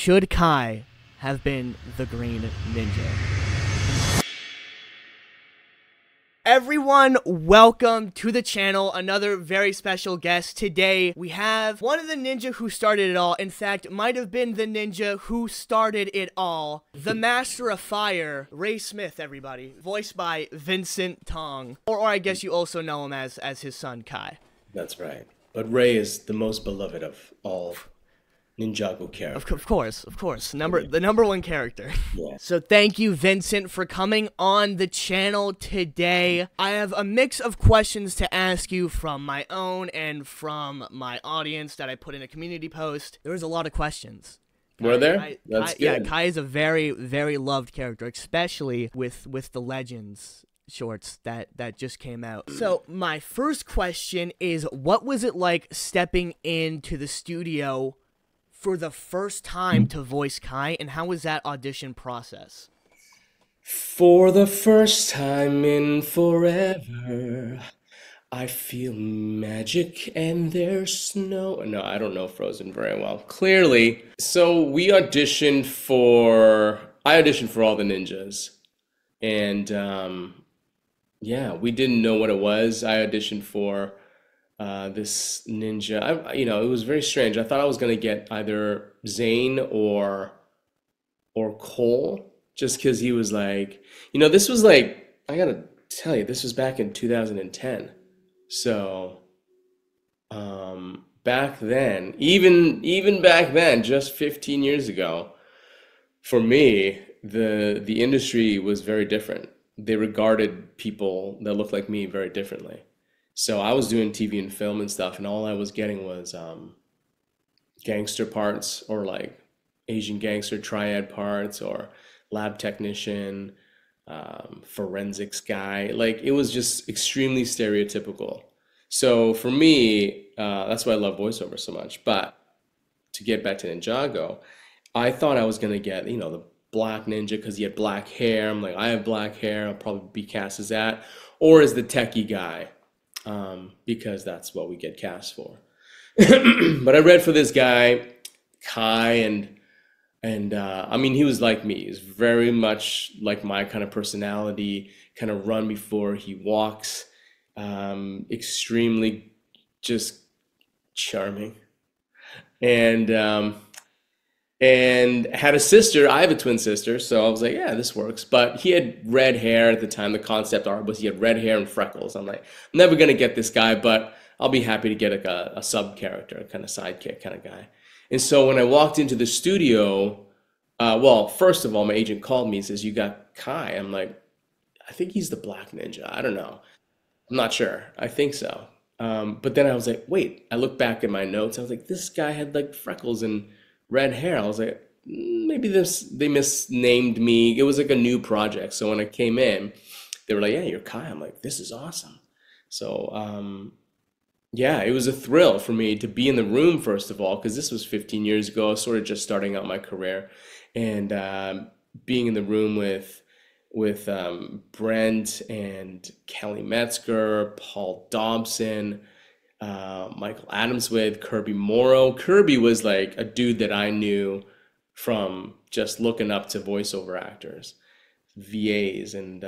should Kai have been the Green Ninja? Everyone, welcome to the channel. Another very special guest. Today, we have one of the ninja who started it all. In fact, might have been the ninja who started it all. The Master of Fire, Ray Smith, everybody. Voiced by Vincent Tong. Or I guess you also know him as his son, Kai. That's right. But Ray is the most beloved of all Ninjago characters. Of course. The number one character. Yeah. So thank you, Vincent, for coming on the channel today. I have a mix of questions to ask you from my own and from my audience that I put in a community post. There was a lot of questions. Were there? That's good. Yeah, Kai is a very, very loved character, especially with the Legends shorts that just came out. So my first question is, what was it like stepping into the studio for the first time to voice Kai, and how was that audition process? For the first time in forever, I feel magic and there's snow. No, I don't know Frozen very well. Clearly. So I auditioned for all the ninjas. And yeah, we didn't know what it was. I auditioned for this ninja. It was very strange. I thought I was gonna get either Zane or Cole, just because he was like, this was like, I gotta tell you, this was back in 2010. So back then, even back then, just 15 years ago, for me, the industry was very different. They regarded people that looked like me very differently. So I was doing TV and film and stuff, and all I was getting was gangster parts, or like Asian gangster triad parts, or lab technician, forensics guy. Like, it was just extremely stereotypical. So for me, that's why I love voiceover so much. But to get back to Ninjago, I thought I was gonna get, the black ninja because he had black hair. I'm like, I have black hair, I'll probably be cast as that, or as the techie guy. Because that's what we get cast for. But I read for this guy, Kai, and he was like me. He's very much like my kind of personality, kind of run before he walks, extremely just charming. And had a sister. I have a twin sister, so I was like, yeah, this works. But he had red hair at the time. The concept art was he had red hair and freckles. I'm like, I'm never gonna get this guy, but I'll be happy to get a sub character, a kind of sidekick kind of guy. And so when I walked into the studio, well, first of all, my agent called me and says, "You got Kai." I'm like, I think he's the Black Ninja. I don't know. I'm not sure. I think so. But then I was like, wait. I looked back at my notes. I was like, this guy had like freckles and red hair. I was like, maybe they misnamed me. It was like a new project. So when I came in, they were like, yeah, you're Kai. I'm like, this is awesome. So yeah, it was a thrill for me to be in the room, first of all, because this was 15 years ago. I was sort of just starting out my career, and being in the room with Brent and Kelly Metzger, Paul Dobson, Michael Adams, with Kirby Morrow. Kirby was like a dude that I knew from just looking up to voiceover actors, VAs, and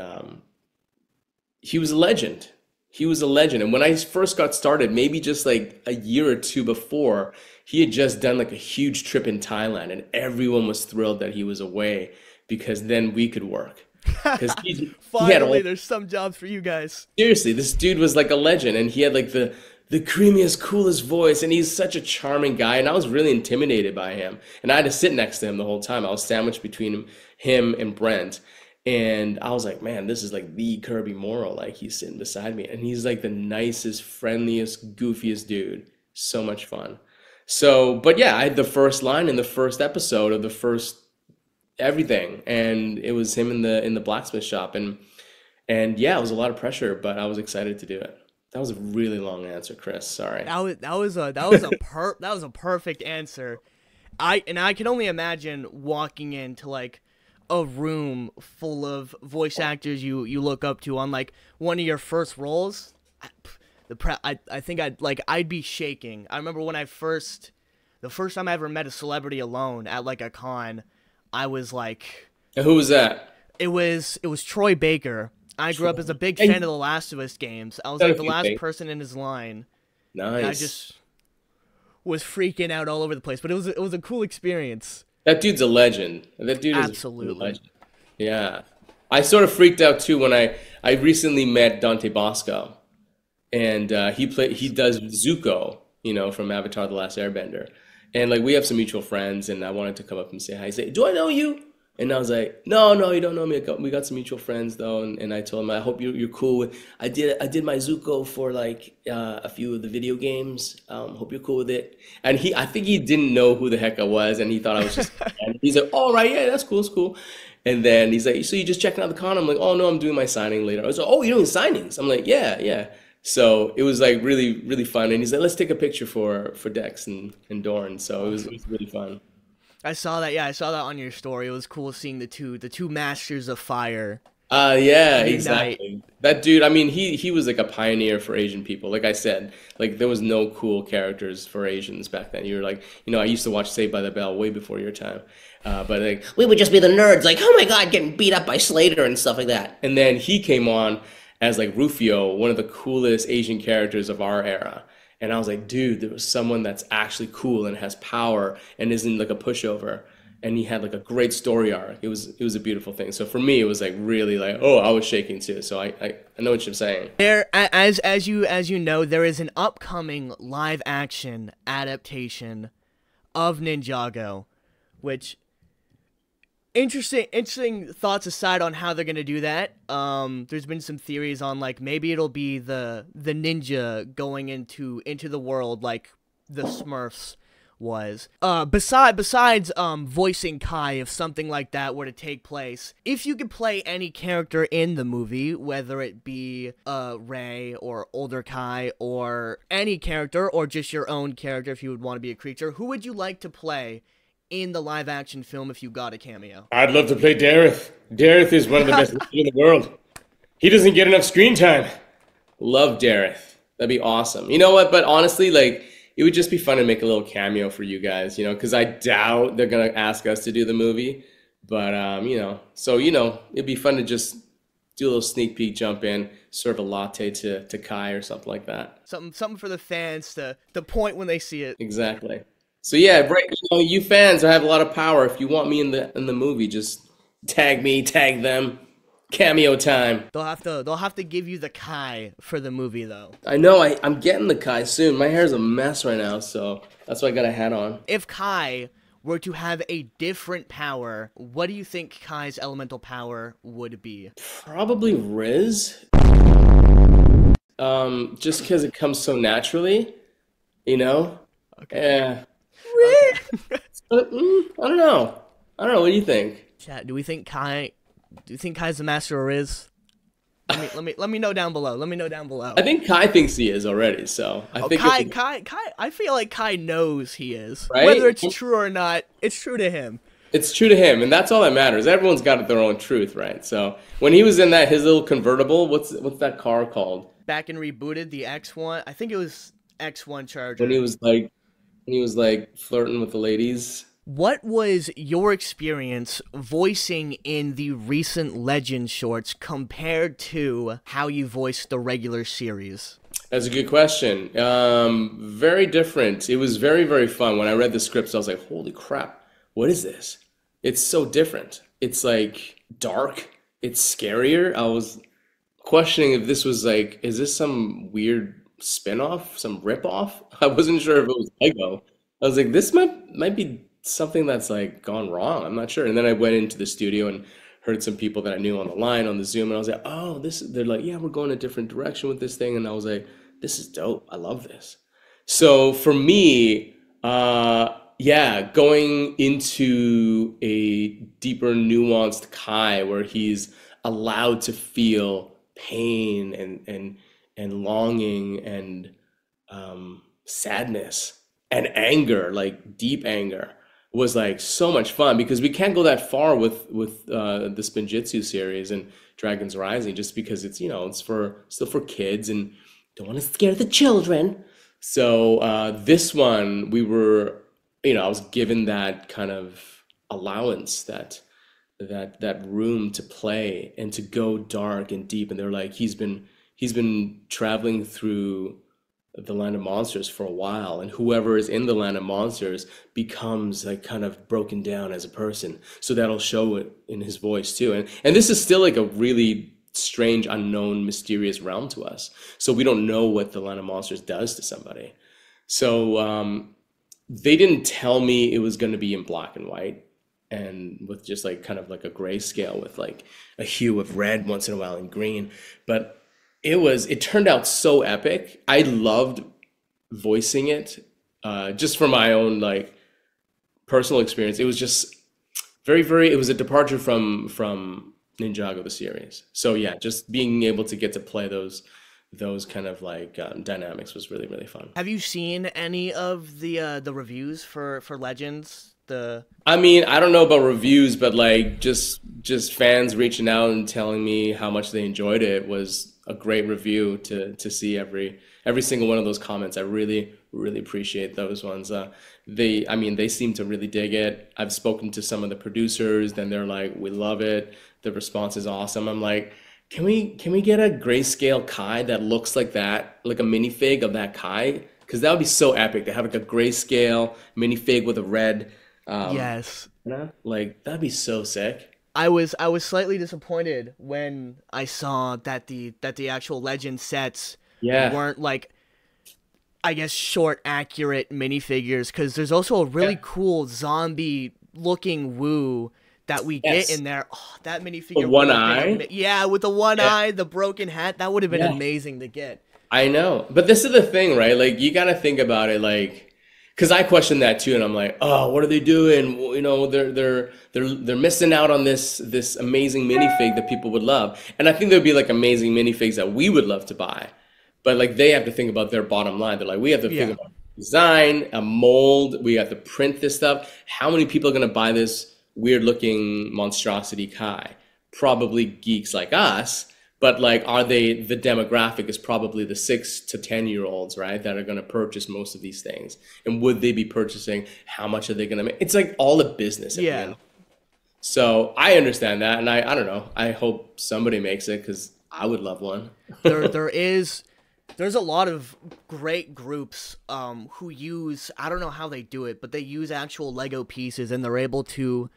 he was a legend. He was a legend. And when I first got started, maybe just like a year or two before, he had just done like a huge trip in Thailand, and everyone was thrilled that he was away, because then we could work. Finally, there's some jobs for you guys. Seriously, this dude was like a legend, and he had like the creamiest, coolest voice, and he's such a charming guy, and I was really intimidated by him. And I had to sit next to him the whole time. I was sandwiched between him and Brent, and I was like, man, this is like the Kirby Morrow. Like, he's sitting beside me, and he's like the nicest, friendliest, goofiest dude. So much fun. So, but yeah, I had the first line in the first episode of the first everything, and it was him in the blacksmith shop, and yeah, it was a lot of pressure, but I was excited to do it. That was a really long answer, Chris. Sorry. That was a perfect answer. I can only imagine walking into like a room full of voice actors you look up to on like one of your first roles. I think I'd be shaking. I remember when I first the first time I ever met a celebrity alone at like a con, I was like, And who was that? it was Troy Baker. I grew up as a big Hey, fan of the Last of Us games. I was done a like the few last things. person in his line. And I Nice. just was freaking out all over the place, but it was a cool experience. That dude's a legend. That dude is a Absolutely. legend. Yeah. I sort of freaked out too when I recently met Dante Bosco, and he does Zuko, from Avatar: The Last Airbender, and like we have some mutual friends, and I wanted to come up and say hi. He said, "Do I know you?" And I was like, "No, no, you don't know me. We got some mutual friends though," and I told him, "I hope you're cool with. I did my Zuko for like a few of the video games. Hope you're cool with it." And I think he didn't know who the heck I was, and he thought I was just. And he's like, "All right, yeah, that's cool, it's cool." And then he's like, "So you just checking out the con?" I'm like, "Oh no, I'm doing my signing later." I was like, "Oh, you're doing signings?" I'm like, "Yeah, yeah." So it was like really, really fun. And he's like, "Let's take a picture for Dex and Dorn." So it was really fun. I saw that. Yeah, I saw that on your story. It was cool seeing the two masters of fire Yeah, unite. exactly. That dude, I mean, he was like a pioneer for Asian people. Like I said, like there was no cool characters for Asians back then. You were like, I used to watch Saved by the Bell way before your time. But like we would just be the nerds, like, oh my God, getting beat up by Slater and stuff like that. And then he came on as like Rufio, one of the coolest Asian characters of our era. And I was like, dude, there was someone that's actually cool and has power and isn't like a pushover. And he had like a great story arc. It was a beautiful thing. So for me, it was like really like, oh, I was shaking too. So I know what you're saying. As you know, there is an upcoming live action adaptation of Ninjago, which interesting thoughts aside on how they're gonna do that. There's been some theories on like maybe it'll be the ninja going into the world like the Smurfs was. Besides voicing Kai, if something like that were to take place, if you could play any character in the movie, whether it be Rey or older Kai or any character or just your own character if you would want to be a creature, who would you like to play in the live action film if you got a cameo? I'd love to play Dareth. Dareth is one of the best in the world. He doesn't get enough screen time. Love Dareth. That'd be awesome. You know what? But honestly, like, it would just be fun to make a little cameo for you guys, because I doubt they're going to ask us to do the movie. But, so, it'd be fun to just do a little sneak peek, jump in, serve a latte to Kai or something like that. Something for the fans to point when they see it. Exactly. So, yeah, right, you fans have a lot of power. If you want me in the movie, just tag me, tag them. Cameo time. They'll have to give you the Kai for the movie though. I know, I'm getting the Kai soon. My hair's a mess right now, so that's why I got a hat on. If Kai were to have a different power, what do you think Kai's elemental power would be? Probably Riz. Just because it comes so naturally, Okay. Yeah. I don't know. What do you think? Chat, do you think Kai's the master of Riz? Let me know down below. I think Kai thinks he is already, so I think Kai, I feel like Kai knows he is. Right? Whether it's true or not, it's true to him. It's true to him, and that's all that matters. Everyone's got their own truth, right? So when he was in his little convertible, what's that car called? Back and rebooted the X1. I think it was X1 Charger. When he was like flirting with the ladies. What was your experience voicing in the recent Legends shorts compared to how you voiced the regular series? That's a good question. Very different. It was very, very fun. When I read the scripts, I was like, holy crap, what is this? It's so different. It's like dark. It's scarier. I was questioning if this was like, is this some weird spinoff, some ripoff? I wasn't sure if it was Lego. I was like, this might be something that's like gone wrong. I'm not sure. And then I went into the studio and heard some people that I knew on the line on the Zoom, and I was like, oh, they're like, yeah, we're going a different direction with this thing. And I was like, this is dope. I love this. So for me, going into a deeper, nuanced Kai where he's allowed to feel pain and longing and sadness and anger, like deep anger, was like so much fun because we can't go that far with the Spinjitzu series and Dragons Rising just because it's it's still for kids and don't want to scare the children. So this one we were I was given that kind of allowance, that room to play and to go dark and deep. And they're like, he's been traveling through the land of monsters for a while, and whoever is in the land of monsters becomes like kind of broken down as a person. So that'll show it in his voice too. And this is still like a really strange, unknown, mysterious realm to us. So we don't know what the land of monsters does to somebody. So they didn't tell me it was going to be in black and white and with just like kind of like a grayscale with like a hue of red once in a while and green. But it turned out so epic. I loved voicing it, just for my own like personal experience. It was just it was a departure from Ninjago the series. So yeah, just being able to get to play those kind of like dynamics was really, really fun. Have you seen any of the reviews for Legends? I mean, I don't know about reviews, but like just fans reaching out and telling me how much they enjoyed it was a great review to see every single one of those comments. I really, really appreciate those ones. They seem to really dig it. I've spoken to some of the producers, then they're like, we love it. The response is awesome. I'm like, can we get a grayscale Kai that looks like that, like a minifig of that Kai? Because that would be so epic to have like a grayscale minifig with a red. Yes. Like that'd be so sick. I was slightly disappointed when I saw that the actual Legend sets weren't like, I guess, short, accurate minifigures, because there's also a really cool zombie looking Wu that we get in there. Oh, that minifigure. The one eye? Yeah, with the one eye, the broken hat. That would have been amazing to get. I know. But this is the thing, right? Like, you got to think about it, like, because I question that too, and I'm like, oh, what are they doing? They're missing out on this amazing minifig that people would love. And I think there'd be like amazing minifigs that we would love to buy. But like they have to think about their bottom line. They're like, we have to think about design, a mold, we have to print this stuff. How many people are gonna buy this weird looking monstrosity Kai? Probably geeks like us. But like, the demographic is probably the 6 to 10-year-olds, right? That are going to purchase most of these things. And would they be purchasing? How much are they going to make? It's like all a business. At the end. So I understand that. And I don't know. I hope somebody makes it because I would love one. There's a lot of great groups who use, I don't know how they do it, but they use actual Lego pieces and they're able to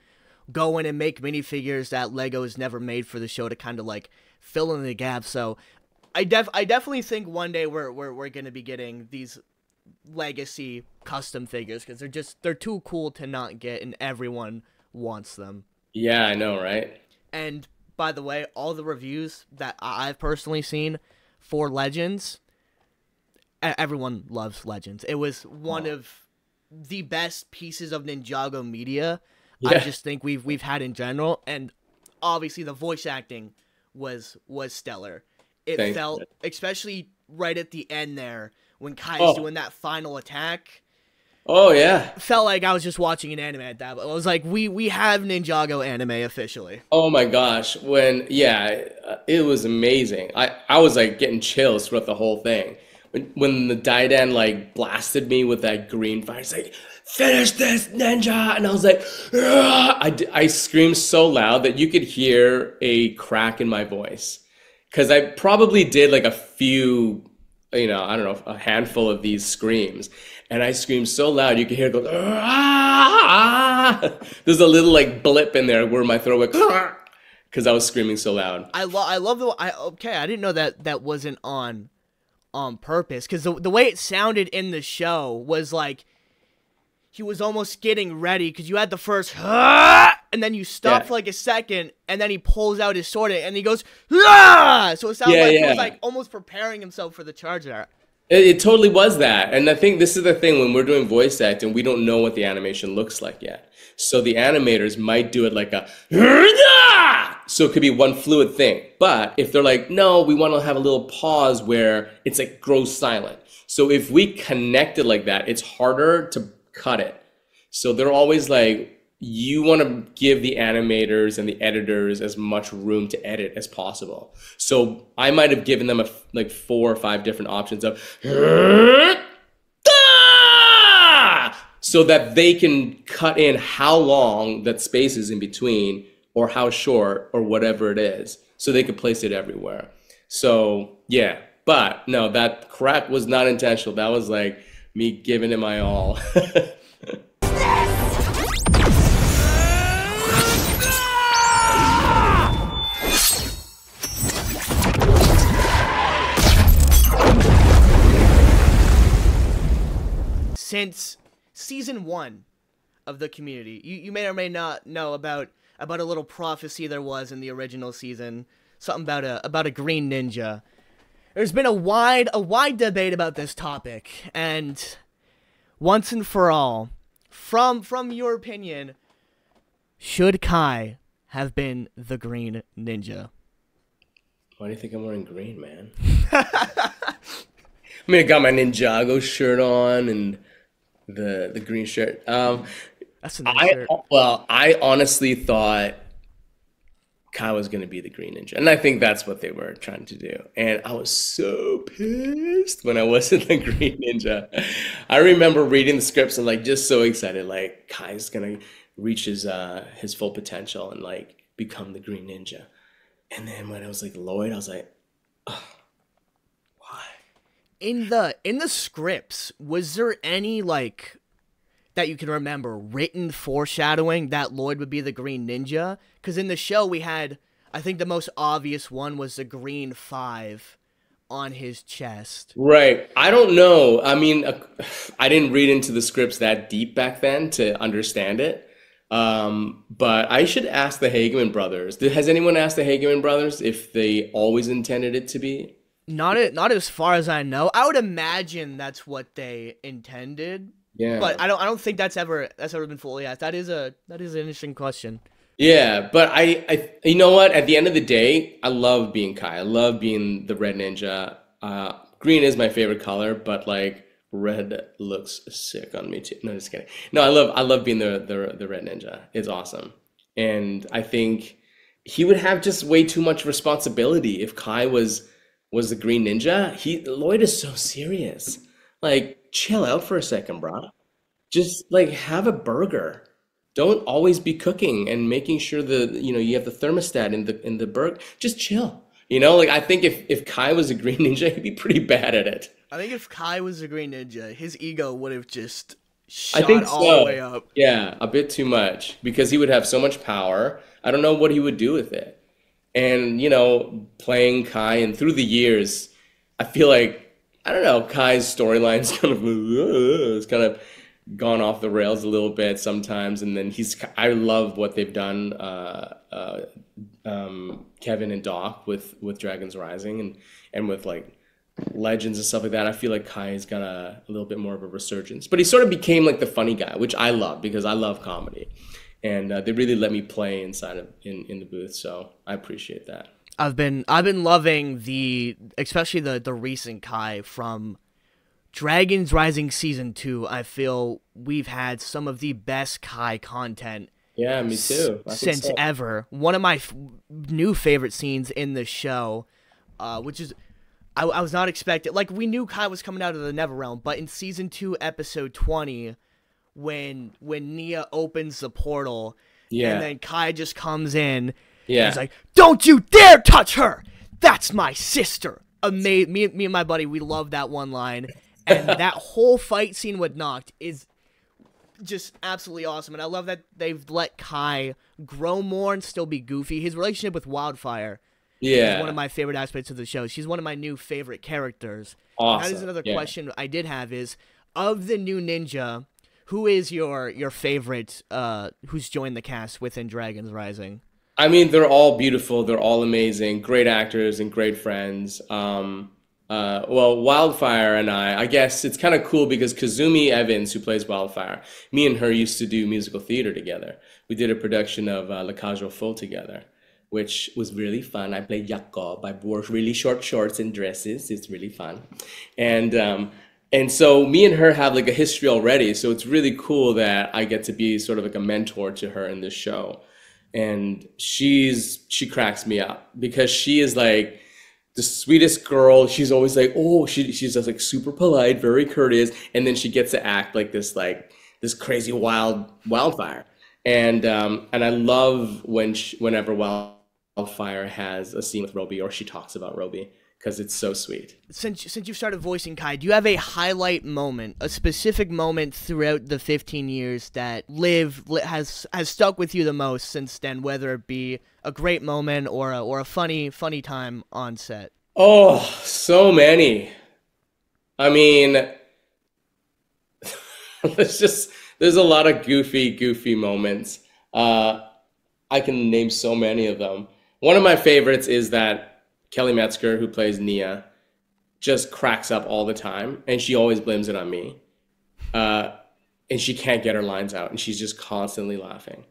go in and make minifigures that Lego has never made for the show to kind of like fill in the gaps. So I definitely think one day we're going to be getting these legacy custom figures because they're too cool to not get and everyone wants them. Yeah, I know, right? And by the way, all the reviews that I've personally seen for Legends, everyone loves Legends. It was one of the best pieces of Ninjago media I just think we've had in general, and obviously the voice acting was stellar. It felt, especially right at the end there, when Kai's doing that final attack. Oh, yeah. Felt like I was just watching an anime at that. But I was like, we have Ninjago anime officially. Oh my gosh. It was amazing. I was like getting chills throughout the whole thing. When the Daidan like blasted me with that green fire, it's like, finish this, ninja! And I was like, I screamed so loud that you could hear a crack in my voice. Because I probably did like a few, I don't know, a handful of these screams. And I screamed so loud, you could hear it go, there's a little like blip in there where my throat went, because I was screaming so loud. I love I didn't know that wasn't on purpose. Because the way it sounded in the show was like, he was almost getting ready because you had the first and then you stop for like a second and then he pulls out his sword and he goes so it sounds like he was like almost preparing himself for the charge there. It totally was that. And I think this is the thing when we're doing voice acting, we don't know what the animation looks like yet. So the animators might do it like a so it could be one fluid thing. But if they're like, no, we want to have a little pause where it's like grows silent. So if we connect it like that, it's harder to cut it. So they're always like, you want to give the animators and the editors as much room to edit as possible. So I might have given them like 4 or 5 different options of so that they can cut in how long that space is in between or how short or whatever it is, so they could place it everywhere. So yeah, but no, that crack was not intentional. That was like me giving it my all. Since season 1 of the community, you may or may not know about a little prophecy there was in the original season, something about a green ninja. There's been a wide debate about this topic, and once and for all, from your opinion, should Kai have been the green ninja? Why do you think I'm wearing green, man? I mean, I got my Ninjago shirt on and the green shirt. That's a nice shirt. Well, I honestly thought Kai was going to be the green ninja, and I think that's what they were trying to do. And I was so pissed when I wasn't the green ninja. I remember reading the scripts and like just so excited, like Kai's going to reach his full potential and like become the green ninja. And then when I was like Lloyd, I was like, oh, why? In the scripts, was there any like that you can remember written foreshadowing that Lloyd would be the green ninja? Because in the show we had, I think the most obvious one was the green 5 on his chest. Right. I don't know. I mean, I didn't read into the scripts that deep back then to understand it. But I should ask the Hegman brothers. Has anyone asked the Hegman brothers if they always intended it to be? Not as far as I know. I would imagine that's what they intended. Yeah. But I don't think that's ever been fully asked. That is an interesting question. Yeah, but I you know what? At the end of the day, I love being Kai. I love being the red ninja. Green is my favorite color, but like red looks sick on me too. No, just kidding. No, I love being the red ninja. It's awesome. And I think he would have just way too much responsibility if Kai was the green ninja. Lloyd is so serious. Like, chill out for a second, bro. Just like have a burger. Don't always be cooking and making sure you have the thermostat in the burger. Just chill. Like I think if Kai was a green ninja, he'd be pretty bad at it. I think if Kai was a green ninja, his ego would have just shot all the way up. Yeah, a bit too much because he would have so much power. I don't know what he would do with it. And playing Kai and through the years, I feel like I don't know, Kai's storyline's kind of gone off the rails a little bit sometimes, and then I love what they've done, Kevin and Doc with Dragons Rising and with like Legends and stuff like that. I feel like Kai's got a little bit more of a resurgence, but he sort of became like the funny guy, which I love because I love comedy, and they really let me play in the booth, so I appreciate that. I've been loving especially the recent Kai from Dragons Rising Season 2. I feel we've had some of the best Kai content. Yeah, me too. Since ever. One of my new favorite scenes in the show, which is I was not expecting. Like we knew Kai was coming out of the Neverrealm, but in Season 2, Episode 20, when Nia opens the portal, and then Kai just comes in. Yeah, he's like, "Don't you dare touch her! That's my sister." Me and my buddy, we love that one line. And that whole fight scene with Noct is just absolutely awesome. And I love that they've let Kai grow more and still be goofy. His relationship with Wildfire is one of my favorite aspects of the show. She's one of my new favorite characters. Awesome. That is another question I did have is, of the new ninja, who is your favorite who's joined the cast within Dragons Rising? I mean, they're all beautiful. They're all amazing. Great actors and great friends. Well, Wildfire and I guess it's kind of cool because Kazumi Evans, who plays Wildfire, me and her used to do musical theater together. We did a production of La Cage aux Folles together, which was really fun. I played Jacob. I wore really short shorts and dresses. It's really fun. And so me and her have like a history already. So it's really cool that I get to be sort of like a mentor to her in this show. And she cracks me up because she is like the sweetest girl. She's always like, she's just like super polite, very courteous, and then she gets to act like this like this crazy wildfire. And I love whenever Wildfire has a scene with Roby, or she talks about Roby, because it's so sweet. Since you've started voicing Kai, do you have a highlight moment, a specific moment throughout the 15 years that has stuck with you the most since then, whether it be a great moment or a funny time on set? Oh, so many. I mean, there's a lot of goofy moments. I can name so many of them. One of my favorites is that Kelly Metzger, who plays Nia, just cracks up all the time, and she always blames it on me. And she can't get her lines out, and she's just constantly laughing.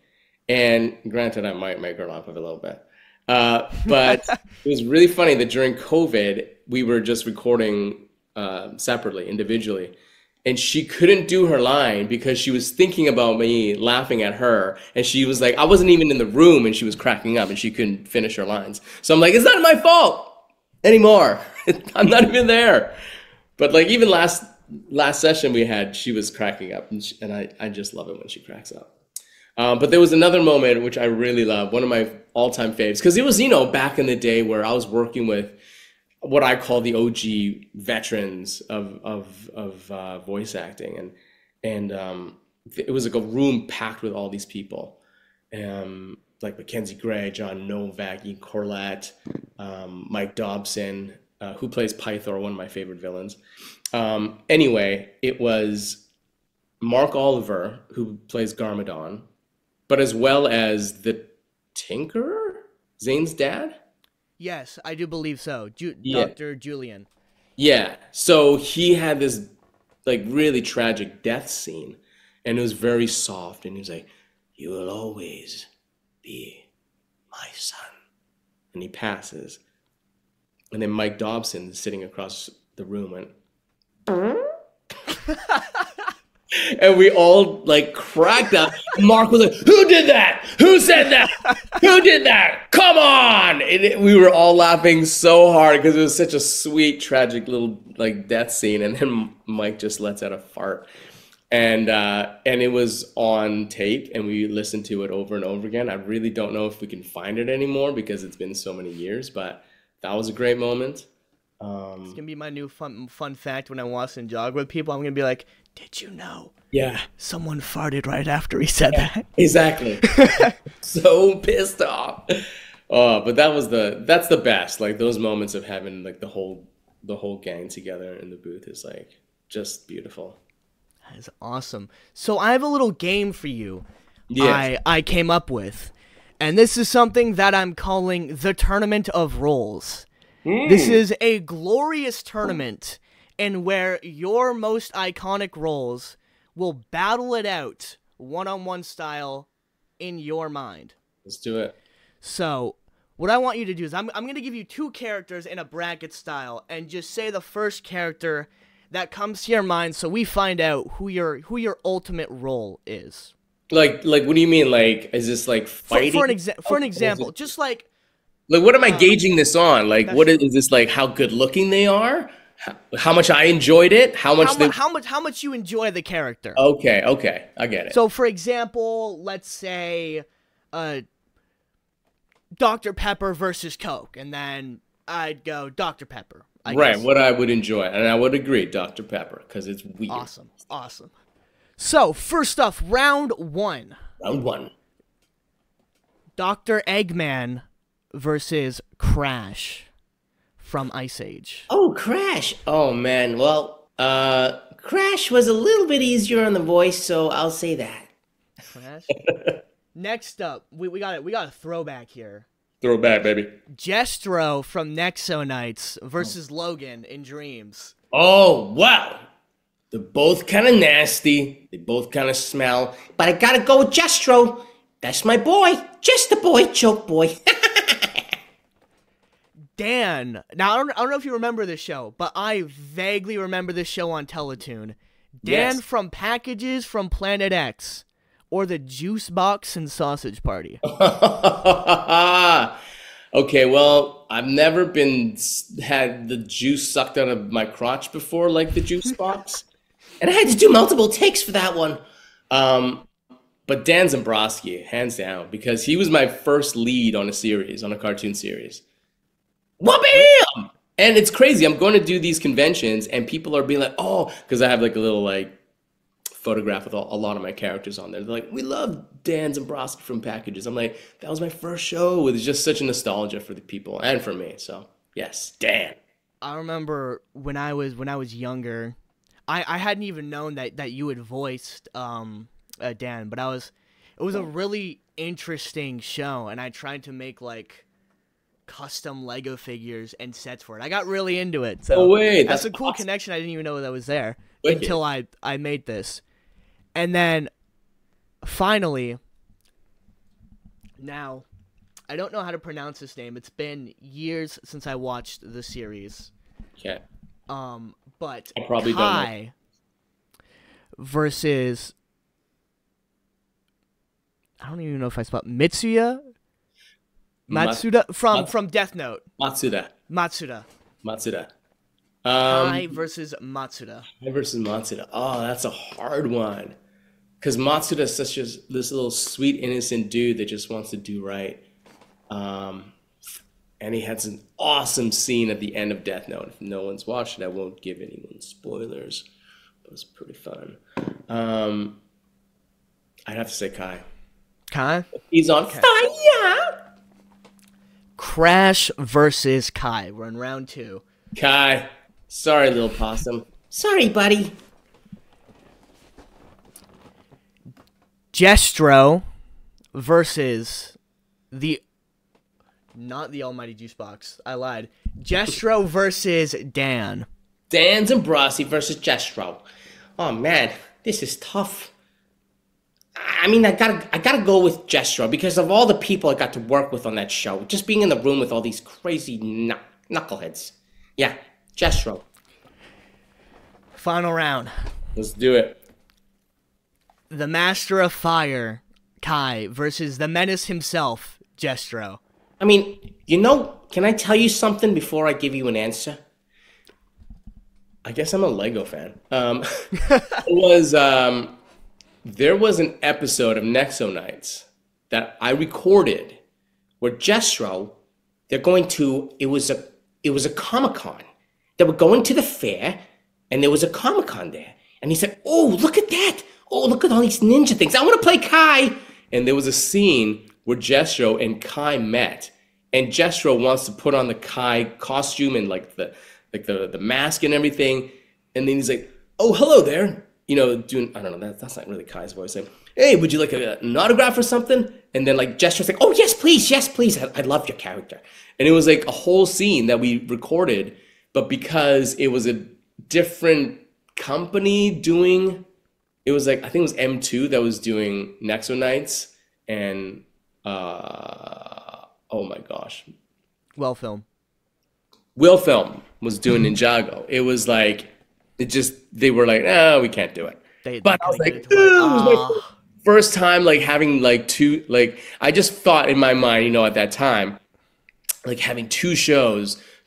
And granted, I might make her laugh a little bit. But it was really funny that during COVID, we were just recording separately, individually. And she couldn't do her line because she was thinking about me laughing at her. And she was like, I wasn't even in the room, and she was cracking up and she couldn't finish her lines. So I'm like, it's not my fault anymore. I'm not even there. But like even last session we had, she was cracking up, and I just love it when she cracks up. But there was another moment which I really love, one of my all-time faves, because it was, back in the day where I was working with what I call the OG veterans of voice acting, and it was like a room packed with all these people, like Mackenzie Gray, John Novak, Ian Corlett, Mike Dobson, who plays Pythor, one of my favorite villains. Anyway, it was Mark Oliver, who plays Garmadon, but as well as the Tinkerer, Zane's dad. Yes, I do believe so. Yeah. Dr. Julian. Yeah. So he had this like really tragic death scene, and it was very soft, and he was like, "You will always be my son." And he passes. And then Mike Dobson, sitting across the room, went, and we all like cracked up. Mark was like, "Who did that? Who said that? Who did that? Come on!" And we were all laughing so hard because it was such a sweet, tragic little like death scene. And then Mike just lets out a fart, and it was on tape, and we listened to it over and over again. I really don't know if we can find it anymore because it's been so many years, but that was a great moment. It's gonna be my new fun fact when I watch Ninjago with people. I'm gonna be like, "Did you know? Yeah, someone farted right after he said that." Exactly. So pissed off. But that's the best. Like those moments of having like the whole gang together in the booth is like just beautiful. That is awesome. So I have a little game for you. Yes. I came up with, and this is something that I'm calling the Tournament of Roles. This is a glorious tournament in where your most iconic roles will battle it out one-on-one style in your mind. Let's do it. So what I want you to do is I'm going to give you two characters in a bracket style, and just say the first character that comes to your mind so we find out who your ultimate role is. Like what do you mean? Like, is this like fighting? For an example, just like what am I gauging this on? Like, what is this, like how good looking they are? How much I enjoyed it? How much you enjoy the character? Okay, I get it. So, for example, let's say, Dr. Pepper versus Coke, and then I'd go Dr. Pepper. I guess. What I would enjoy, and I would agree, Dr. Pepper, because it's weird. Awesome. So, first off, round one. Dr. Eggman versus Crash from Ice Age. Oh, Crash. Oh, man. Well, Crash was a little bit easier on the voice, so I'll say that. Crash? Next up, we got a throwback here. Throwback, baby. Jestro from Nexo Knights versus Logan in Dreams. Oh, wow. They're both kind of nasty. They both kind of smell. But I gotta go with Jestro. That's my boy. Just a boy, choke boy. Dan. Now, I don't know if you remember this show, but I vaguely remember this show on Teletoon. Dan Yes. from Packages from Planet X, or the Juice Box and Sausage Party. Okay, well, I've never had the juice sucked out of my crotch before, like the juice box. And I had to do multiple takes for that one. But Dan Zambrowski, hands down, because he was my first lead on a series, on a cartoon series. Wha-bam! And it's crazy. I'm going to do these conventions, and people are being like, oh, because I have like a little like photograph with a lot of my characters on there. They're like, we love Dan Zambrowski from Packages. I'm like, that was my first show. It's just such a nostalgia for the people and for me. So yes, Dan. I remember when I was younger, I hadn't even known that you had voiced Dan, but it was a really interesting show, and I tried to make like custom Lego figures and sets for it. I got really into it. So oh wait, that's a cool awesome. connection. I didn't even know that was there Wicked. until I made this, and then finally, now I don't know how to pronounce this name. It's been years since I watched the series. Okay. But I probably don't Kai versus, I don't even know if I spelled Matsuda from Death Note. Matsuda. Kai versus Matsuda. Kai versus Matsuda. Oh, that's a hard one. Because Matsuda is such this little sweet, innocent dude that just wants to do right. And he had an awesome scene at the end of Death Note. If no one's watched it, I won't give anyone spoilers. But it's pretty fun. I'd have to say Kai. Kai? He's on fire! Crash versus Kai. We're in round 2. Kai. Sorry, little possum. Sorry, buddy. Jestro versus not the Almighty Juice Box. I lied. Jestro versus Dan. Dan Zambrowski versus Jestro. Oh man, this is tough. I mean, I gotta go with Jestro because of all the people I got to work with on that show. Just being in the room with all these crazy knuckleheads. Yeah, Jestro. Final round. Let's do it. The Master of Fire, Kai, versus the Menace himself, Jestro. I mean, can I tell you something before I give you an answer? I guess I'm a Lego fan. There was an episode of Nexo Nights that I recorded where Jestro, it was a Comic-Con. They were going to the fair, and there was a Comic-Con there. And he said, oh, look at that. Oh, look at all these ninja things. I want to play Kai. And there was a scene where Jestro and Kai met, and Jestro wants to put on the Kai costume and like the mask and everything, and then he's like, "Oh, hello there," doing, I don't know, that's not really Kai's voice. Saying, "Hey, would you like an autograph or something?" And then like Jestro's like, "Oh, yes, please, I love your character." And it was like a whole scene that we recorded, but because it was a different company doing, it was like I think it was M2 that was doing Nexo Nights. And oh my gosh, Will Film was doing Ninjago. It was like they were like, we can't do it. But I was like, it was my first time like having like two, like I just thought in my mind, at that time, like having two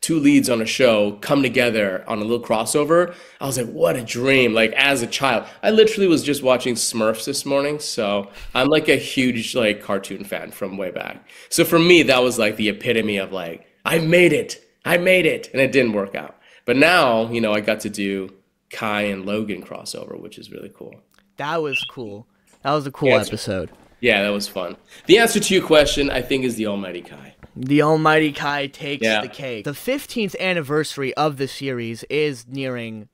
leads on a show come together on a little crossover. I was like, what a dream. Like as a child, I literally was just watching Smurfs this morning. So I'm like a huge like cartoon fan from way back. So for me, that was like the epitome of like, I made it. And it didn't work out. But now, I got to do Kai and Logan crossover, which is really cool. That was cool. That was a cool episode. Yeah, that was fun. The answer to your question, I think, is the Almighty Kai. The Almighty Kai takes the cake. The 15th anniversary of the series is nearing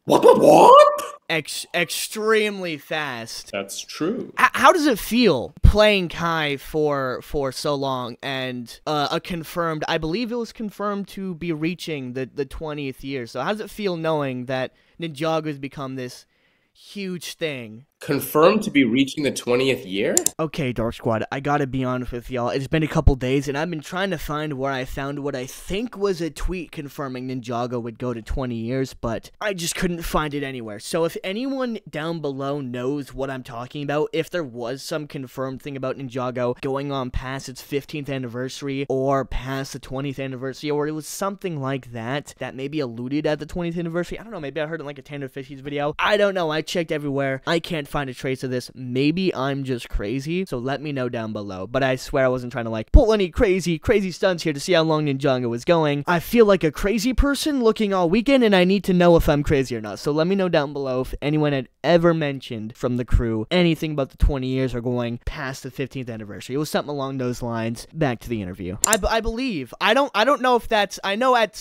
extremely fast. That's true. How does it feel playing Kai for so long and I believe it was confirmed to be reaching the 20th year. So how does it feel knowing that Ninjago has become this huge thing? Confirmed to be reaching the 20th year? Okay, Dark Squad, I gotta be honest with y'all. It's been a couple days, and I've been trying to find where I found what I think was a tweet confirming Ninjago would go to 20 years, but I just couldn't find it anywhere. So if anyone down below knows what I'm talking about, if there was some confirmed thing about Ninjago going on past its 15th anniversary, or past the 20th anniversary, or it was something like that maybe alluded at the 20th anniversary. I don't know, maybe I heard it in like a 10 or 15's video. I don't know, I checked everywhere. I can't find a trace of this. Maybe I'm just crazy, so let me know down below. But I swear I wasn't trying to like pull any crazy stunts here to see how long Ninjago was going. I feel like a crazy person looking all weekend, and I need to know if I'm crazy or not. So let me know down below if anyone had ever mentioned from the crew anything about the 20 years or going past the 15th anniversary. It was something along those lines. Back to the interview. I believe. I don't know if that's, I know at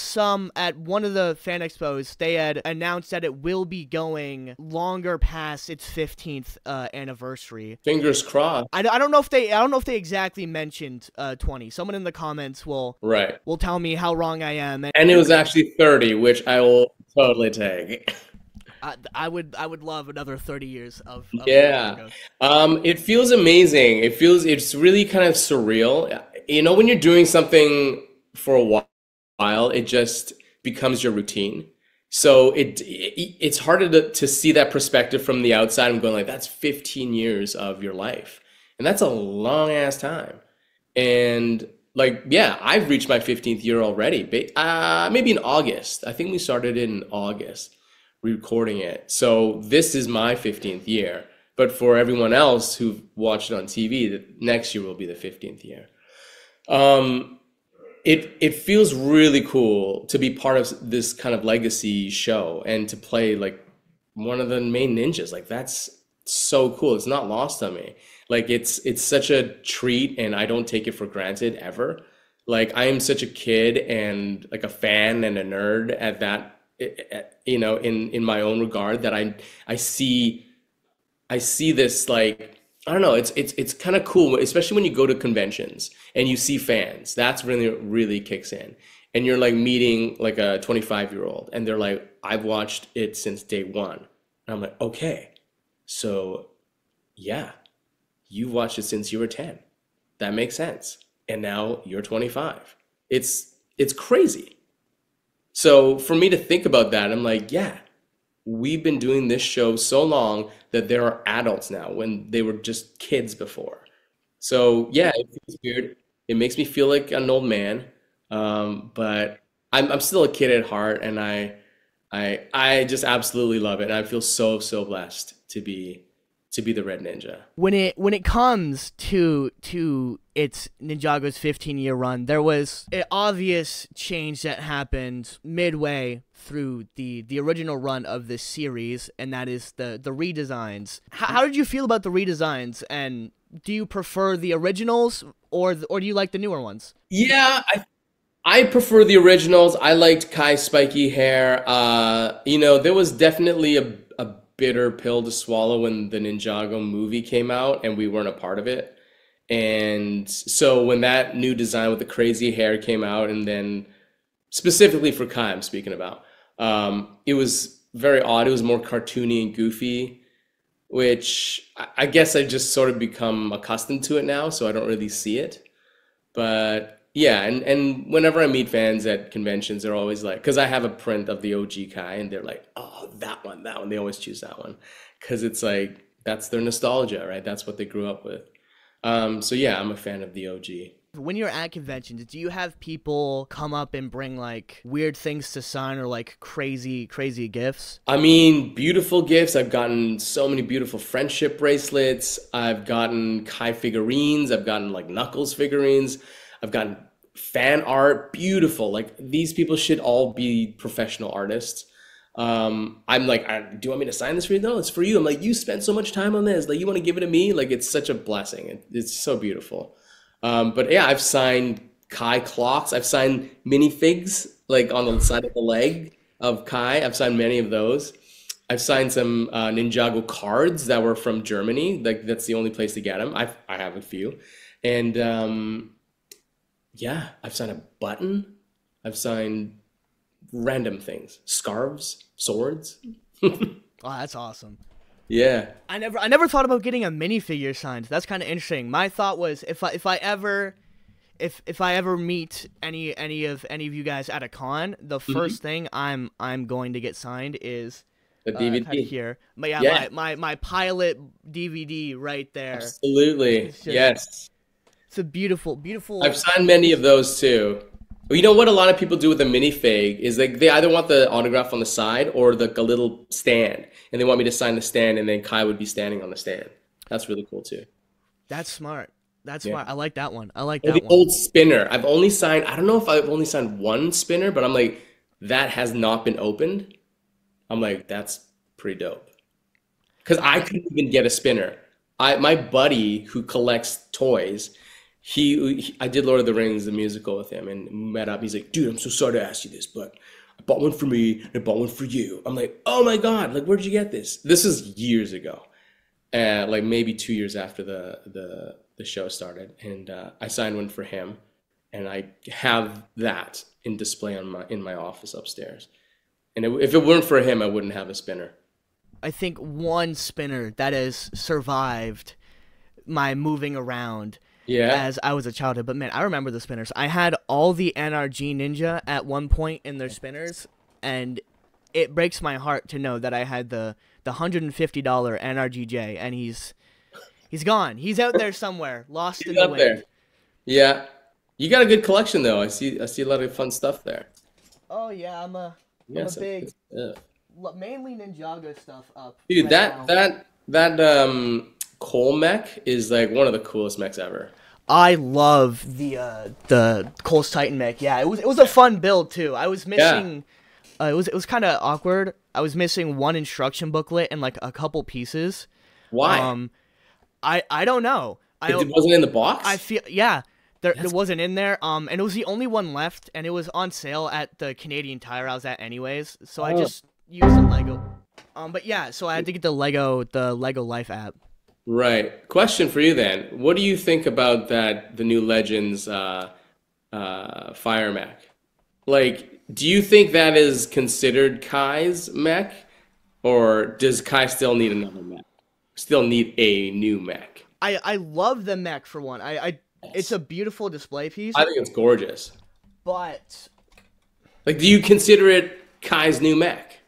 one of the fan expos they had announced that it will be going longer past its 15th anniversary. Fingers crossed. I don't know if they exactly mentioned 20. Someone in the comments will tell me how wrong I am. And it was actually 30, which I will totally take. I would love another 30 years of yeah. It feels amazing. It's really kind of surreal. You know, when you're doing something for a while, it just becomes your routine. So it's harder to see that perspective from the outside. I'm going like, that's 15 years of your life. And that's a long ass time. And like, yeah, I've reached my 15th year already. Maybe in August. I think we started in August recording it. So this is my 15th year. But for everyone else who've watched it on TV, the next year will be the 15th year. It feels really cool to be part of this kind of legacy show and to play like one of the main ninjas. Like that's so cool. It's not lost on me. Like it's such a treat, and I don't take it for granted ever. Like I am such a kid and like a fan and a nerd at that, you know, in my own regard, that I see this, like, I don't know, it's kind of cool, especially when you go to conventions and you see fans. That's really, really kicks in. And you're like meeting like a 25-year-old and they're like, I've watched it since day one. And I'm like, okay, so yeah, you've watched it since you were 10. That makes sense. And now you're 25. It's crazy. So for me to think about that, I'm like, yeah, we've been doing this show so long that there are adults now when they were just kids before. So yeah, it feels weird. It makes me feel like an old man, but I'm still a kid at heart, and I just absolutely love it. And I feel so blessed to be the Red Ninja. When it comes to its Ninjago's 15-year run, there was an obvious change that happened midway through the original run of this series, and that is the redesigns. How did you feel about the redesigns, and do you prefer the originals or do you like the newer ones? Yeah, I prefer the originals. I liked Kai's spiky hair. You know, there was definitely a bitter pill to swallow when the Ninjago movie came out and we weren't a part of it. And so when that new design with the crazy hair came out, and then specifically for Kai, I'm speaking about, it was very odd. It was more cartoony and goofy, which I guess I just sort of become accustomed to it now, so I don't really see it. But yeah, and whenever I meet fans at conventions, they're always like, because I have a print of the OG Kai, and they're like, oh, that one. They always choose that one because it's like, that's their nostalgia, right? That's what they grew up with. So yeah, I'm a fan of the OG. When you're at conventions, do you have people come up and bring like weird things to sign or like crazy gifts? I mean, beautiful gifts. I've gotten so many beautiful friendship bracelets. I've gotten Kai figurines. I've gotten like Knuckles figurines. I've gotten fan art, beautiful. Like these people should all be professional artists. I'm like, do you want me to sign this for you? No, it's for you. I'm like, you spent so much time on this. Like, you want to give it to me? Like, it's such a blessing. It's so beautiful. But yeah, I've signed Kai clocks. I've signed Minifigs, like on the side of the leg of Kai. I've signed many of those. I've signed some Ninjago cards that were from Germany. Like that's the only place to get them. I have a few. And yeah, I've signed a button. I've signed random things, scarves, swords. Oh, that's awesome. Yeah. I never thought about getting a minifigure signed. That's kind of interesting. My thought was if I ever meet any of you guys at a con, the first thing I'm going to get signed is the DVD here. But yeah, my pilot DVD right there. Absolutely. Yes. It's a beautiful. I've signed many of those too. Well, you know what a lot of people do with a minifig is like they either want the autograph on the side or a little stand, and they want me to sign the stand, and then Kai would be standing on the stand. That's really cool too. That's smart. That's smart. I like that one. I like Or that the one. old spinner. I've only signed, I don't know if I've only signed one spinner, but I'm like, that has not been opened. I'm like, that's pretty dope. Because I couldn't even get a spinner. My buddy who collects toys, I did Lord of the Rings, the musical with him, and met up. He's like, dude, I'm so sorry to ask you this, but I bought one for me and I bought one for you. I'm like, oh my God, like, where'd you get this? This is years ago. Like maybe 2 years after the show started, and I signed one for him, and I have that in display in my office upstairs. And if it weren't for him, I wouldn't have a spinner. I think one spinner that has survived my moving around as I was a childhood. But man, I remember the spinners. I had all the NRG Ninja at one point in their spinners, and it breaks my heart to know that I had the $150 NRGJ, and he's gone. He's out there somewhere, lost in the wind. There. Yeah, you got a good collection though. I see a lot of fun stuff there. Oh yeah, I'm a big, mainly Ninjago stuff up. Dude, right that Cole mech is like one of the coolest mechs ever. I love the Cole's Titan mech. Yeah, it was a fun build too. I was missing. It was kind of awkward. I was missing one instruction booklet and like a couple pieces. Why? I don't know. It wasn't in the box? I feel it wasn't in there. And it was the only one left, and it was on sale at the Canadian Tire I was at anyways. So I just used the Lego. But yeah, so I had to get the Lego Life app. Right. Question for you then. What do you think about the new Legends Fire mech? Like, do you think that is considered Kai's mech, or does Kai still need another mech? Still need a new mech? I love the mech for one. It's a beautiful display piece. I think it's gorgeous. But like, do you consider it Kai's new mech?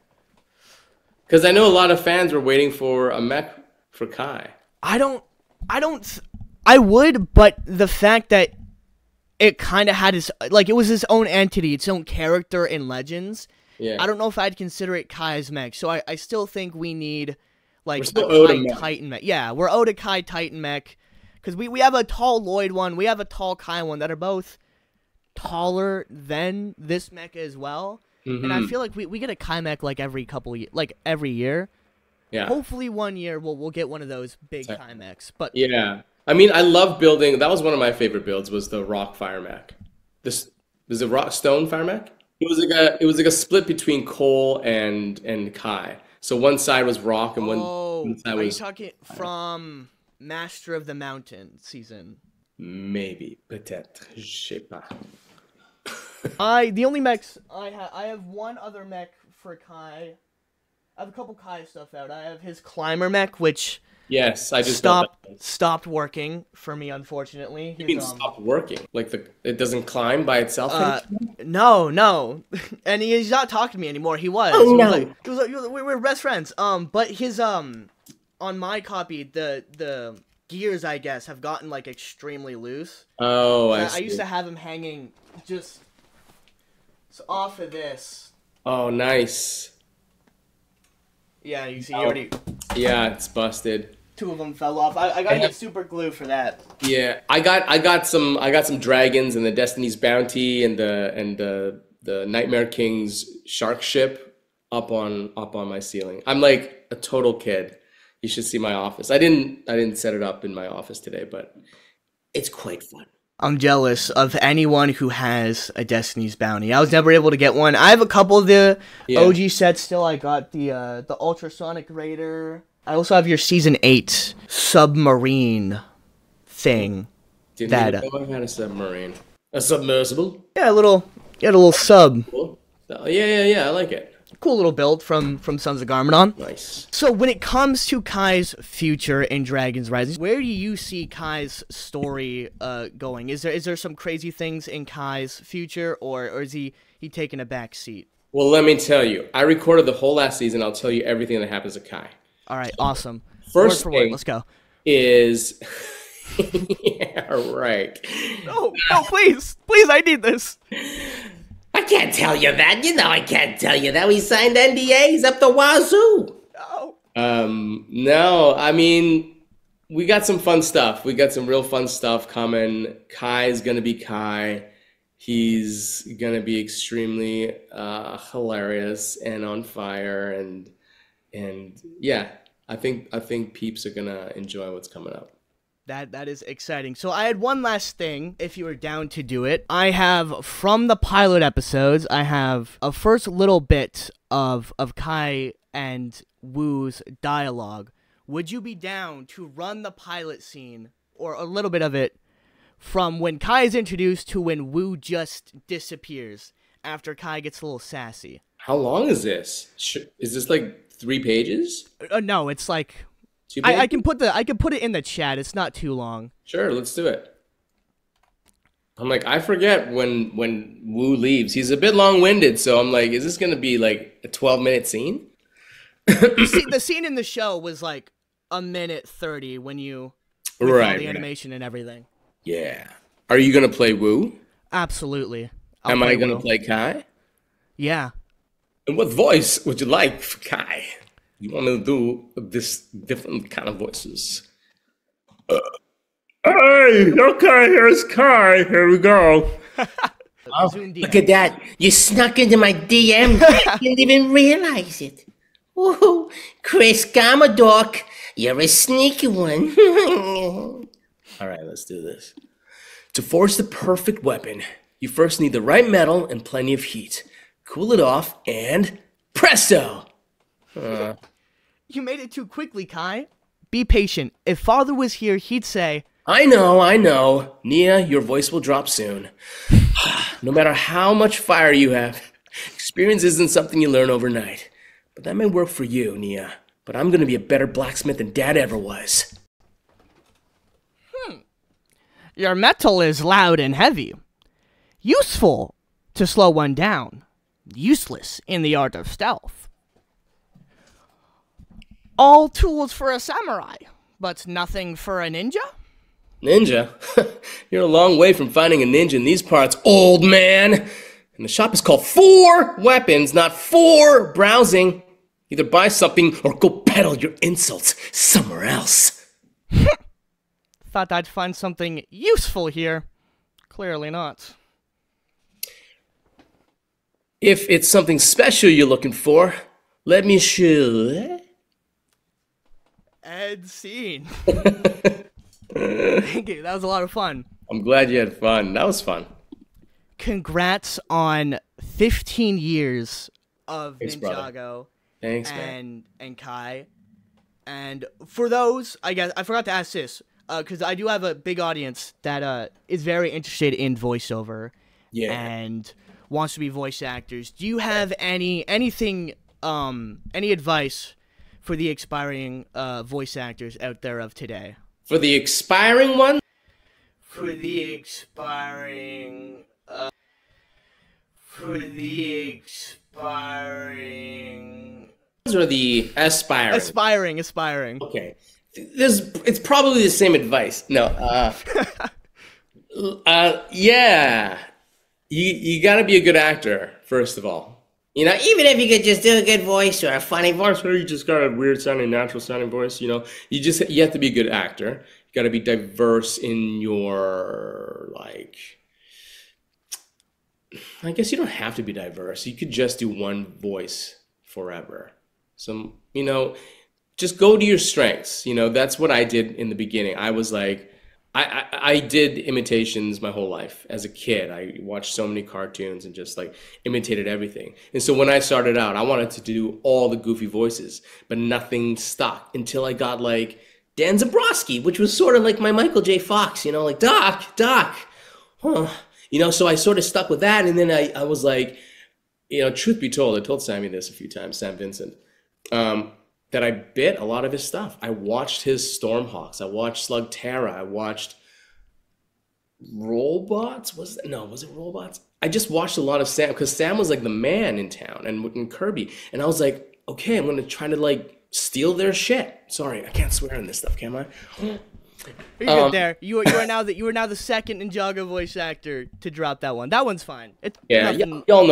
Because I know a lot of fans were waiting for a mech for Kai. I would, but the fact that it kind of had it was his own entity, its own character in Legends. Yeah. I don't know if I'd consider it Kai's mech. So I still think we need like a Kai Titan mech. Yeah, we're owed a Kai Titan mech. Because we have a tall Lloyd one, we have a tall Kai one that are both taller than this mech as well. Mm-hmm. And I feel like we get a Kai mech like every year. Yeah. Hopefully one year we'll get one of those big Kai mechs. But yeah. I mean, I love building. That was one of my favorite builds. Was the Rock Fire mech. Was it Rock Stone Fire mech? It was like a split between Cole and Kai. So one side was Rock and one side was. Are you talking from Master of the Mountain season? Maybe, peut-être, je sais pas. The only mechs I have one other mech for Kai. I have a couple Kai stuff out. I have his climber mech, which yes, I just stopped working for me, unfortunately. You mean stopped working? Like it doesn't climb by itself anymore? No. And he's not talking to me anymore. He was. Oh no. We were best friends. But his on my copy, the gears, I guess, have gotten like extremely loose. Oh, I used to have him hanging just off of this. Oh, nice. Yeah, you see, already. Yeah, it's busted. 2 of them fell off. I gotta get super glue for that. Yeah, I got some dragons and the Destiny's Bounty and the Nightmare King's shark ship up on my ceiling. I'm like a total kid. You should see my office. I didn't set it up in my office today, but it's quite fun. I'm jealous of anyone who has a Destiny's Bounty. I was never able to get one. I have a couple of the OG sets still. I got the Ultrasonic Raider. I also have your Season 8 submarine thing. Didn't even know I had a submarine. A submersible? Yeah, a little sub. Cool. Yeah, I like it. Cool little build from Sons of Garmadork. Nice. So when it comes to Kai's future in Dragon's Rising, where do you see Kai's story going? Is there some crazy things in Kai's future, or is he taking a back seat? Well, let me tell you. I recorded the whole last season. I'll tell you everything that happens to Kai. All right, awesome. First word for word, let's go. Is yeah, right. No, please, I need this. can't tell you that. You know I can't tell you that. We signed NDAs up the wazoo. Oh. No, I mean, we got some fun stuff. We got some real fun stuff coming. Kai's gonna be Kai. He's gonna be extremely hilarious and on fire, and yeah, I think peeps are gonna enjoy what's coming up. That is exciting. So I had one last thing, if you were down to do it. I have, from the pilot episodes, I have a first little bit of Kai and Woo's dialogue. Would you be down to run the pilot scene, or a little bit of it, from when Kai is introduced to when Woo just disappears after Kai gets a little sassy? How long is this? Is this like 3 pages? No, it's like... 2 pages? I can put it in the chat. It's not too long. Sure, let's do it. I'm like, I forget when Woo leaves. He's a bit long-winded, so I'm like, is this gonna be like a 12-minute scene? The scene in the show was like a minute 30 when you with all the animation and everything. Yeah. Are you gonna play Woo? Absolutely. Am I gonna play Kai? Yeah. And what voice would you like for Kai? You want to do this different kind of voices? Hey, okay, here's Kai. Here we go. Oh, look at that. You snuck into my DM. You didn't even realize it. Ooh, Chris Garmadork, you're a sneaky one. All right, let's do this. To forge the perfect weapon, you first need the right metal and plenty of heat. Cool it off, and presto! You made it too quickly, Kai. Be patient. If Father was here, he'd say, I know. Nia, your voice will drop soon. No matter how much fire you have, experience isn't something you learn overnight. But that may work for you, Nia. But I'm gonna be a better blacksmith than Dad ever was. Your metal is loud and heavy. Useful to slow one down. Useless in the art of stealth. All tools for a samurai, but nothing for a ninja? Ninja? You're a long way from finding a ninja in these parts, old man! And the shop is called 4 Weapons, not 4 Browsing. Either buy something or go peddle your insults somewhere else. Thought I'd find something useful here. Clearly not. If it's something special you're looking for, let me show. Ed scene. Thank you. That was a lot of fun. I'm glad you had fun. That was fun. Congrats on 15 years of Thanks, Ninjago. brother. Thanks, man. And Kai. And for those, I guess I forgot to ask this, because I do have a big audience that is very interested in voiceover. Yeah. And wants to be voice actors. Do you have any advice for the aspiring voice actors out there of today? For the expiring one? For the expiring... For the expiring... Or the aspiring? Aspiring. Okay. It's probably the same advice. No, yeah. You gotta be a good actor, first of all. You know, even if you could just do a good voice or a funny voice. Or you just got a weird sounding, natural sounding voice, you know. You have to be a good actor. You gotta be diverse in your, like... I guess you don't have to be diverse. You could just do one voice forever. So, you know, just go to your strengths. You know, that's what I did in the beginning. I was like, I did imitations my whole life. As a kid, I watched so many cartoons and just like imitated everything. And so when I started out, I wanted to do all the goofy voices, but nothing stuck until I got like Dan Zabrowski, which was sort of like my Michael J. Fox, you know, like Doc, huh? You know, so I sort of stuck with that. And then I was like, you know, truth be told, I told Sammy this a few times, Sam Vincent, that I bit a lot of his stuff. I watched his Stormhawks. I watched Slug Terra. I watched Robots. Was it Robots? I just watched a lot of Sam because Sam was like the man in town and Kirby. And I was like, okay, I'm going to try to like steal their shit. Sorry, I can't swear on this stuff, can I? You're good there. You are now the second Ninjago voice actor to drop that one. That one's fine. It's Yeah, nothing... y'all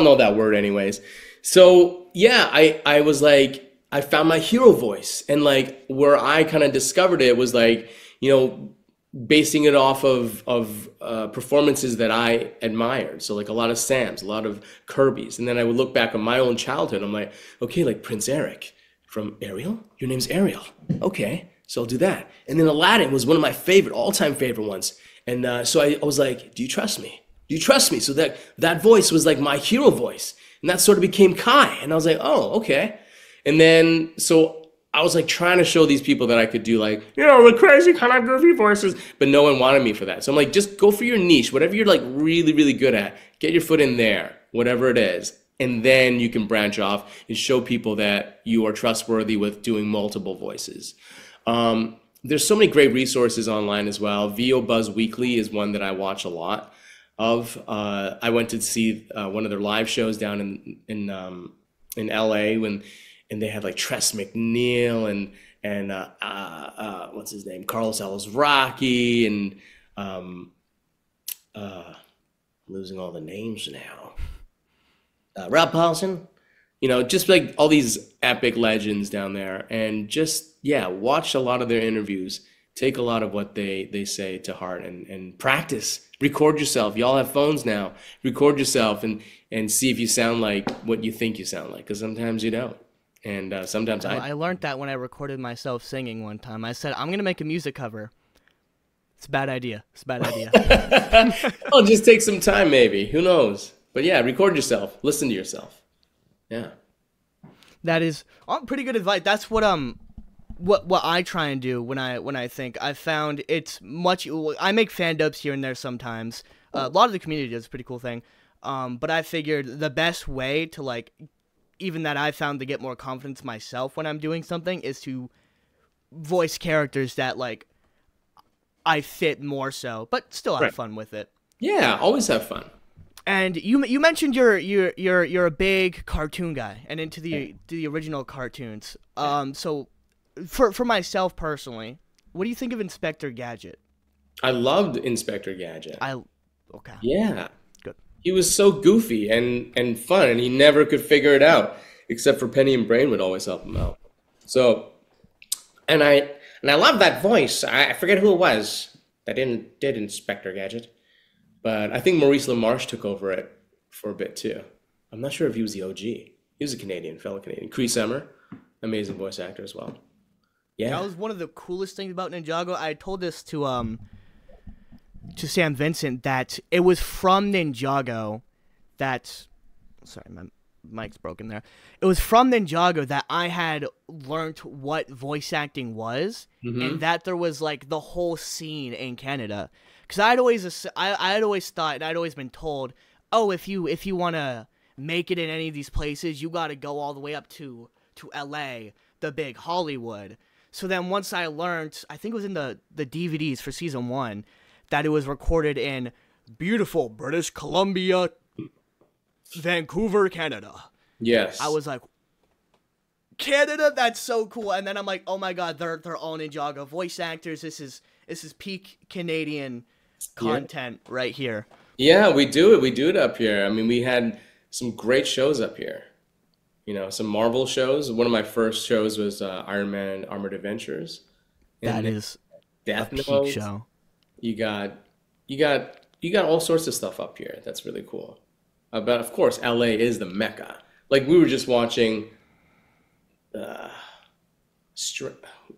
know that word anyways. So yeah, I was like, I found my hero voice, and like where I kind of discovered it was like, basing it off of performances that I admired. So like a lot of Sam's, a lot of Kirby's, and then I would look back on my own childhood. I'm like, okay, like Prince Eric from Ariel. Your name's Ariel. Okay, so I'll do that. And then Aladdin was one of my all-time favorite ones. And so I was like, do you trust me? Do you trust me? So that voice was like my hero voice, and that sort of became Kai. And I was like, oh, okay. And then so I was like trying to show these people that I could do like, the crazy kind of goofy voices, but no one wanted me for that. So I'm like, just go for your niche, whatever you're like really, really good at, get your foot in there, whatever it is. And then you can branch off and show people that you are trustworthy with doing multiple voices. There's so many great resources online as well. VO Buzz Weekly is one that I watch a lot of. I went to see one of their live shows down in LA and they had like Tress McNeil and what's his name, Carlos Alazraqui, and I'm losing all the names now. Rob Paulson, just like all these epic legends down there, and just watch a lot of their interviews, take a lot of what they say to heart, and practice. Record yourself. Y'all have phones now. Record yourself and see if you sound like what you think you sound like, because sometimes you don't. And sometimes I learned that when I recorded myself singing one time. I said, I'm going to make a music cover. It's a bad idea. Well, just take some time maybe. Who knows? But yeah, record yourself. Listen to yourself. Yeah. That is pretty good advice. That's what I try and do when I think. I've found it's much... I make fan dubs here and there sometimes. A lot of the community does a pretty cool thing. But I figured the best way to like... even that I found to get more confidence myself when I'm doing something is to voice characters that like I fit more so, but still have fun with it. Yeah, always have fun. And you mentioned you're a big cartoon guy and into the original cartoons. So for myself personally, what do you think of Inspector Gadget? I loved Inspector Gadget. Okay. Yeah. Good. He was so goofy and fun, and he never could figure it out, except for Penny and Brain would always help him out. So, and I love that voice. I forget who it was that did Inspector Gadget. But I think Maurice LaMarche took over it for a bit too. I'm not sure if he was the OG. He was a fellow Canadian. Cree Summer, amazing voice actor as well. Yeah. That was one of the coolest things about Ninjago. I told this to Sam Vincent that it was from Ninjago that... Sorry, my mic's broken there. It was from Ninjago that I had learned what voice acting was, and that there was like the whole scene in Canada. Because I'd always thought, and I'd always been told, oh, if you want to make it in any of these places, you got to go all the way up to LA, the big Hollywood. So then once I learned, I think it was in the DVDs for season 1, that it was recorded in beautiful British Columbia, Vancouver, Canada. Yes. I was like, Canada, that's so cool. And then I'm like, oh my god, they're all Ninjago voice actors. This is peak Canadian content right here. Yeah, we do it up here. I mean, we had some great shows up here. Some Marvel shows. One of my first shows was Iron Man and Armored Adventures. That is Death a peak Note. show. You got all sorts of stuff up here. That's really cool. But of course, LA is the Mecca. Like we were just watching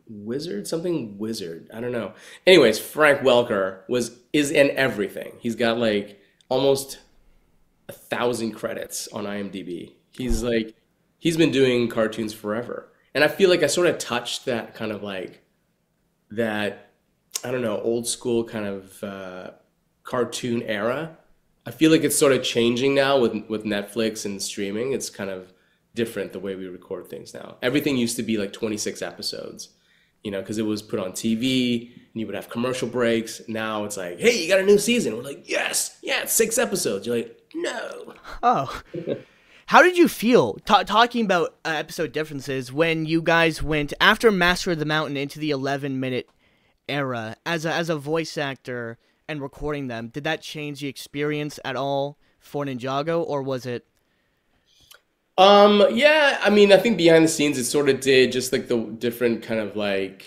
Wizard. I don't know. Anyways, Frank Welker is in everything. He's got like almost 1,000 credits on IMDb. He's been doing cartoons forever. And I feel like I sort of touched that kind of like that, I don't know, old school kind of cartoon era. I feel like it's sort of changing now with Netflix and streaming. It's kind of different the way we record things now. Everything used to be like 26 episodes, because it was put on TV and you would have commercial breaks. Now it's like, hey, you got a new season. We're like, yes, yeah, it's 6 episodes. You're like, no. Oh. How did you feel talking about episode differences when you guys went after Master of the Mountain into the 11-minute era as a voice actor and recording them, did that change the experience at all for Ninjago, or was it? Yeah, I mean, I think behind the scenes it sort of did, just like the different kind of like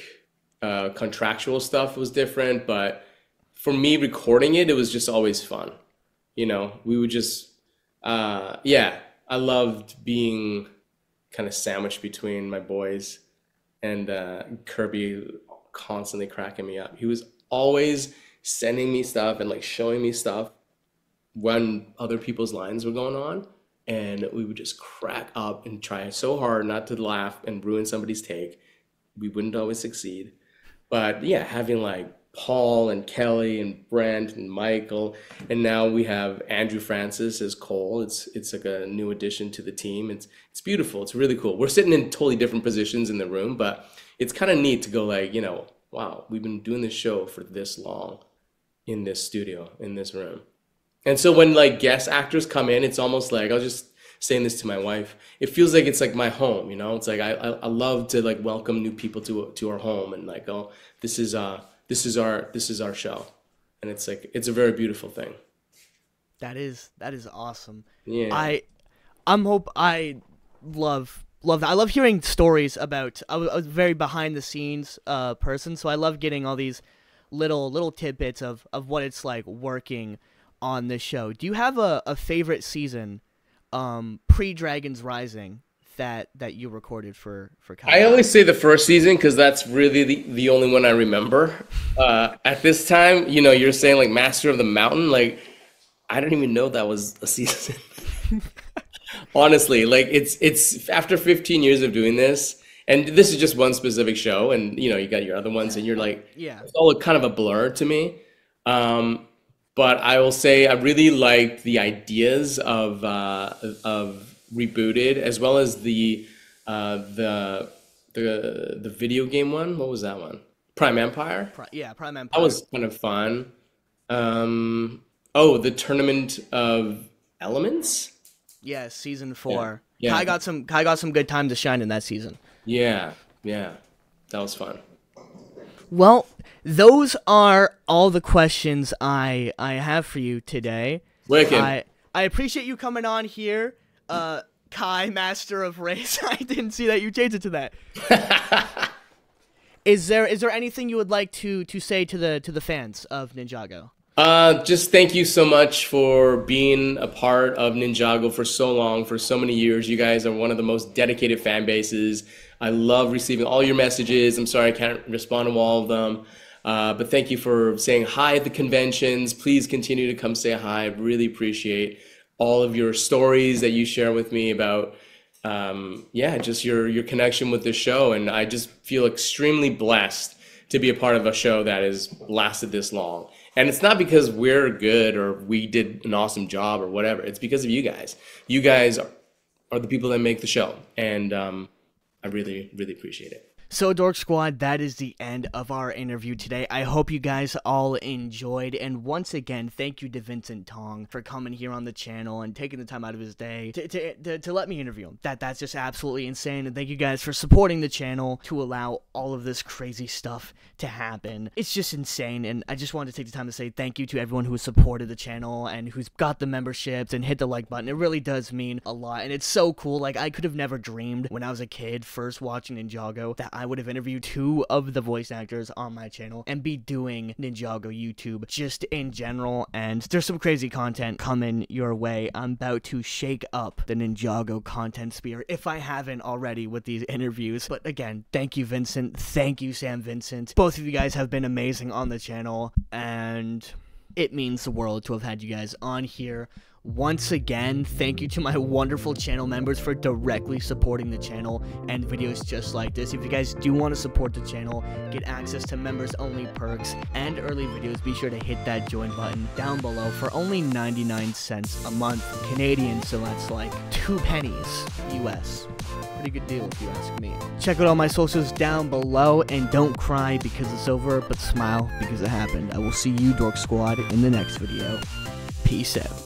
contractual stuff was different, but for me recording it, it was just always fun. You know, we would just, yeah, I loved being kind of sandwiched between my boys and Kirby constantly cracking me up. He was always sending me stuff and like showing me stuff when other people's lines were going on, and we would just crack up and try so hard not to laugh and ruin somebody's take. We wouldn't always succeed. But yeah, having like Paul and Kelly and Brent and Michael, and now we have Andrew Francis as Cole. It's like a new addition to the team. It's beautiful. It's really cool. We're sitting in totally different positions in the room, but it's kind of neat to go like, you know, wow, we've been doing this show for this long in this studio, in this room. And so when like guest actors come in, it's almost like, I was just saying this to my wife, it feels like it's like my home, you know? It's like I love to like welcome new people to our home and like, oh, this is our show. And it's like, it's a very beautiful thing. That is awesome. Yeah. I love that. I love hearing stories about, I was a very behind the scenes person, so I love getting all these little tidbits of what it's like working on this show. Do you have a favorite season pre-Dragons Rising that you recorded for Kyle? I always say the first season because that's really the only one I remember. At this time, you know, you're saying like Master of the Mountain, like I don't even know that was a season. Honestly, like it's after 15 years of doing this, and this is just one specific show, and you know, you got your other ones, and you're like, yeah, it's all kind of a blur to me. But I will say I really liked the ideas of Rebooted, as well as the video game one. What was that one? Prime Empire. Prime Empire. That was kind of fun. The Tournament of Elements. Yeah, season 4. Yeah. Kai got some good time to shine in that season. Yeah, that was fun. Well, those are all the questions I have for you today. Wicked. I appreciate you coming on here, Kai, Master of Race. I didn't see that you changed it to that. Is there anything you would like to say to the fans of Ninjago? Just thank you so much for being a part of Ninjago for so long, for so many years. You guys are one of the most dedicated fan bases. I love receiving all your messages. I'm sorry I can't respond to all of them. But thank you for saying hi at the conventions. Please continue to come say hi. I really appreciate all of your stories that you share with me about, just your connection with the show. And I just feel extremely blessed to be a part of a show that has lasted this long. And it's not because we're good or we did an awesome job or whatever. It's because of you guys. You guys are the people that make the show. And I really, really appreciate it. So, Dork Squad, that is the end of our interview today. I hope you guys all enjoyed. And once again, thank you to Vincent Tong for coming here on the channel and taking the time out of his day to let me interview him. That's just absolutely insane. And thank you guys for supporting the channel to allow all of this crazy stuff to happen. It's just insane. And I just wanted to take the time to say thank you to everyone who has supported the channel and who's got the memberships and hit the like button. It really does mean a lot. And it's so cool. Like, I could have never dreamed when I was a kid first watching Ninjago that I would have interviewed 2 of the voice actors on my channel and be doing Ninjago YouTube just in general. And there's some crazy content coming your way. I'm about to shake up the Ninjago content sphere if I haven't already with these interviews. But again, thank you, Vincent. Thank you, Sam Vincent. Both of you guys have been amazing on the channel, and it means the world to have had you guys on here. Once again, thank you to my wonderful channel members for directly supporting the channel and videos just like this. If you guys do want to support the channel, get access to members only perks and early videos, be sure to hit that join button down below for only 99 cents a month Canadian, so that's like 2 pennies US. Pretty good deal if you ask me. Check out all my socials down below, and don't cry because it's over, but smile because it happened. I will see you, Dork Squad, in the next video. Peace out.